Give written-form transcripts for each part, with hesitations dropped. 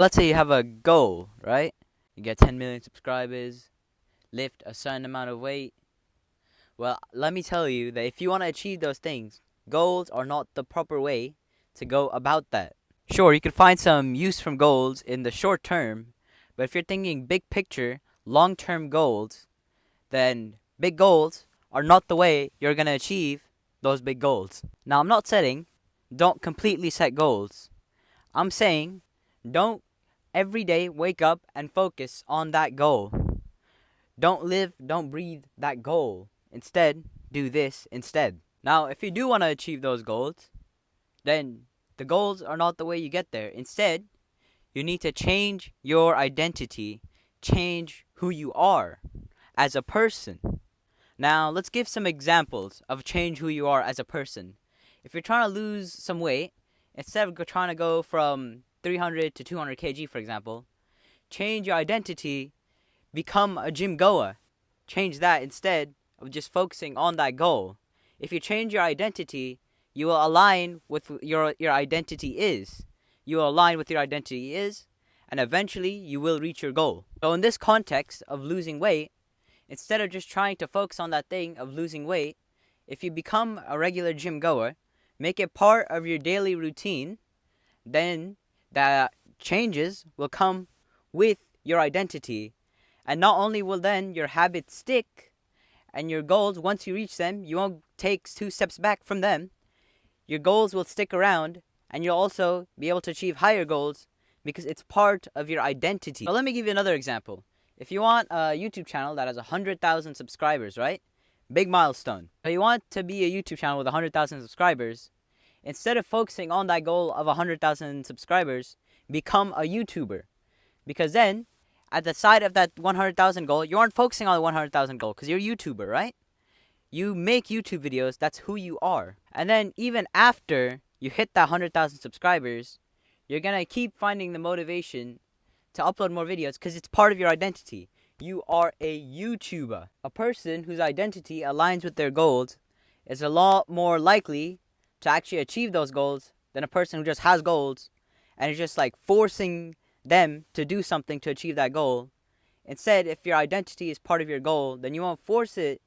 Let's say you have a goal, right? You get 10 million subscribers, lift a certain amount of weight. Well, let me tell you that if you want to achieve those things, goals are not the proper way to go about that. Sure, you can find some use from goals in the short term, but if you're thinking big picture, long term goals, then big goals are not the way you're going to achieve those big goals. Now, I'm not saying don't completely set goals. I'm saying don't every day wake up and focus on that goal. Don't breathe that goal. Instead, do this instead. Now, if you do want to achieve those goals, then the goals are not the way you get there. Instead, you need to change your identity, change who you are as a person. Now, let's give some examples of change who you are as a person. If you're trying to lose some weight, instead of trying to go from 300 to 200 kg, for example, change your identity, become a gym goer. Change that instead of just focusing on that goal. If you change your identity, you will align with your identity is. You will align with your identity is, and eventually you will reach your goal. So in this context of losing weight, instead of just trying to focus on that thing of losing weight, if you become a regular gym goer, make it part of your daily routine, then the changes will come with your identity. And not only will then your habits stick and your goals, once you reach them, you won't take 2 steps back from them. Your goals will stick around and you'll also be able to achieve higher goals because it's part of your identity. So let me give you another example. If you want a YouTube channel that has 100,000 subscribers, right? Big milestone. So you want to be a YouTube channel with 100,000 subscribers. Instead of focusing on that goal of 100,000 subscribers, become a YouTuber. Because then, at the side of that 100,000 goal, you aren't focusing on the 100,000 goal because you're a YouTuber, right? You make YouTube videos, that's who you are. And then even after you hit that 100,000 subscribers, you're going to keep finding the motivation to upload more videos because it's part of your identity. You are a YouTuber. A person whose identity aligns with their goals is a lot more likely to actually achieve those goals than a person who just has goals and is just like forcing them to do something to achieve that goal. Instead, if your identity is part of your goal, then you won't force it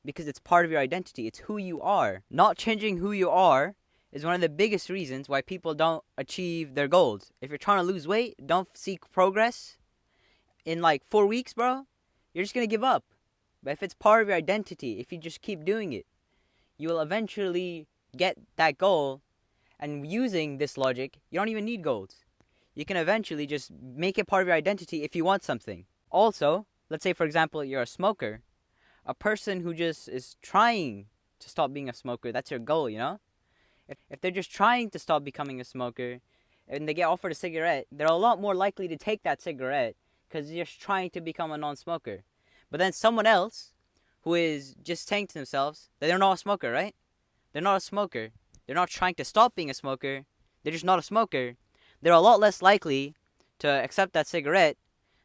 because it's part of your identity. It's who you are. Not changing who you are is one of the biggest reasons why people don't achieve their goals. If you're trying to lose weight, don't seek progress in like 4 weeks, bro, you're just going to give up. But if it's part of your identity, if you just keep doing it, you will eventually get that goal. And using this logic, you don't even need goals. You can eventually just make it part of your identity if you want something. Also, let's say, for example, you're a smoker. A person who just is trying to stop being a smoker, that's your goal, you know? If they're just trying to stop becoming a smoker and they get offered a cigarette, they're a lot more likely to take that cigarette because they're just trying to become a non-smoker. But then someone else who is just saying to themselves that they're not a smoker, right? They're not a smoker. They're not trying to stop being a smoker. They're just not a smoker. They're a lot less likely to accept that cigarette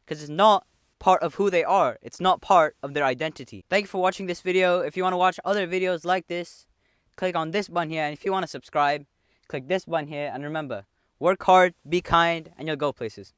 because it's not part of who they are. It's not part of their identity. Thank you for watching this video. If you want to watch other videos like this, click on this button here. And if you want to subscribe, click this button here. And remember, work hard, be kind, and you'll go places.